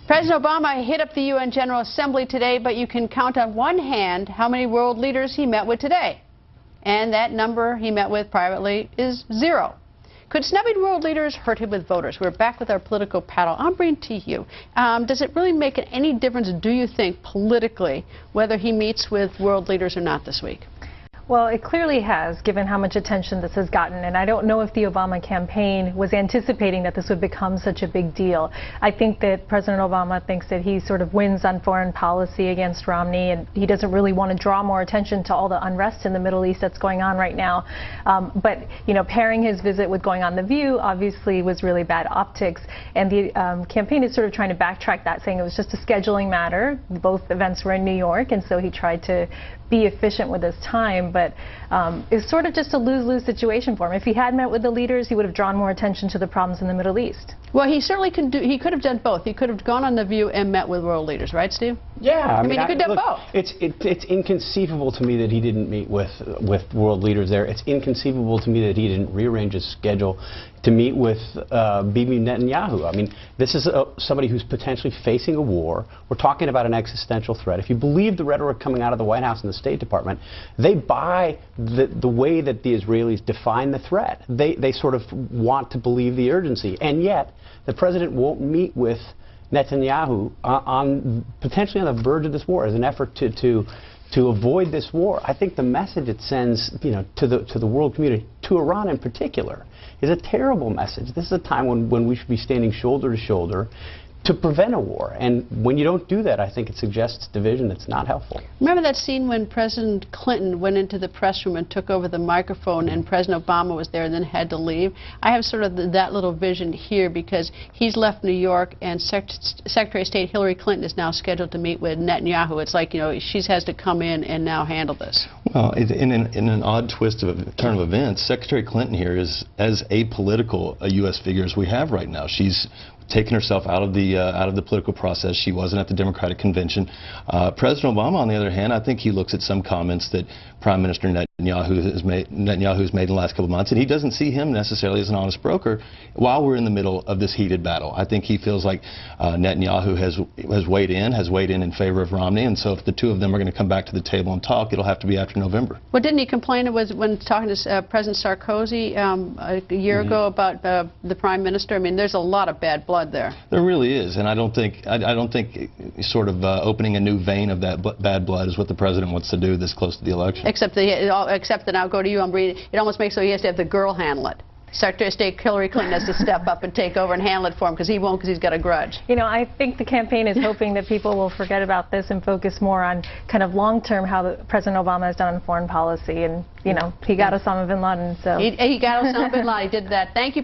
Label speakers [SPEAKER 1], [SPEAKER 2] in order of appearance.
[SPEAKER 1] President Obama hit up the UN General Assembly today, but you can count on one hand how many world leaders he met with today. And that number he met with privately is 0. Could snubbing world leaders hurt him with voters? We're back with our political panel. Ambreen, to you. Does it really make any difference, do you think, politically, whether he meets with world leaders or not this week?
[SPEAKER 2] Well, it clearly has, given how much attention this has gotten, and I don't know if the Obama campaign was anticipating that this would become such a big deal. I think that President Obama thinks that he sort of wins on foreign policy against Romney, and he doesn't really want to draw more attention to all the unrest in the Middle East that's going on right now. But, you know, pairing his visit with going on The View obviously was really bad optics, and the campaign is sort of trying to backtrack that, saying it was just a scheduling matter. Both events were in New York, and so he tried to be efficient with his time, but it's sort of just a lose-lose situation for him. If he had met with the leaders, he would have drawn more attention to the problems in the Middle East.
[SPEAKER 1] Well, he certainly can do. He could have done both. He could have gone on The View and met with world leaders, right, Steve?
[SPEAKER 3] Yeah,
[SPEAKER 1] I mean, he could do both.
[SPEAKER 3] It's inconceivable to me that he didn't meet with world leaders there. It's inconceivable to me that he didn't rearrange his schedule to meet with Bibi Netanyahu. I mean, this is somebody who's potentially facing a war. We're talking about an existential threat. If you believe the rhetoric coming out of the White House and the State Department, they buy the way that the Israelis define the threat. They sort of want to believe the urgency, and yet the president won't meet with Netanyahu potentially on the verge of this war as an effort to avoid this war. I think the message it sends, you know, to the world community, to Iran in particular, is a terrible message. This is a time when we should be standing shoulder to shoulder to prevent a war. And when you don't do that, I think it suggests division that's not helpful.
[SPEAKER 1] Remember that scene when President Clinton went into the press room and took over the microphone and President Obama was there and then had to leave? I have sort of that little vision here because he's left New York and Secretary of State Hillary Clinton is now scheduled to meet with Netanyahu. It's like, you know, she has to come in and now handle this.
[SPEAKER 4] Well, in an odd twist of a turn of events, Secretary Clinton here is as apolitical a U.S. figure as we have right now. She's taken herself out of the political process. She wasn't at the Democratic convention. President Obama, on the other hand, I think he looks at some comments that Prime Minister Netanyahu has made in the last couple of months, and he doesn't see him necessarily as an honest broker while we're in the middle of this heated battle. I think he feels like Netanyahu has weighed in favor of Romney, and so if the two of them are going to come back to the table and talk, it'll have to be after November.
[SPEAKER 1] Well, didn't he complain when talking to President Sarkozy a year ago about the Prime Minister? I mean, there's a lot of bad blood there.
[SPEAKER 4] There really is, and I don't think sort of opening a new vein of that bad blood is what the president wants to do this close to the election.
[SPEAKER 1] Except that I'll go to you, Ambreen. It almost makes so he has to have the girl handle it. Secretary of State Hillary Clinton has to step up and take over and handle it for him because he won't, because he's got a grudge.
[SPEAKER 2] You know, I think the campaign is hoping that people will forget about this and focus more on kind of long-term how President Obama has done on foreign policy. And, you know, he got Osama bin Laden. So
[SPEAKER 1] he got Osama bin Laden. He did that. Thank you.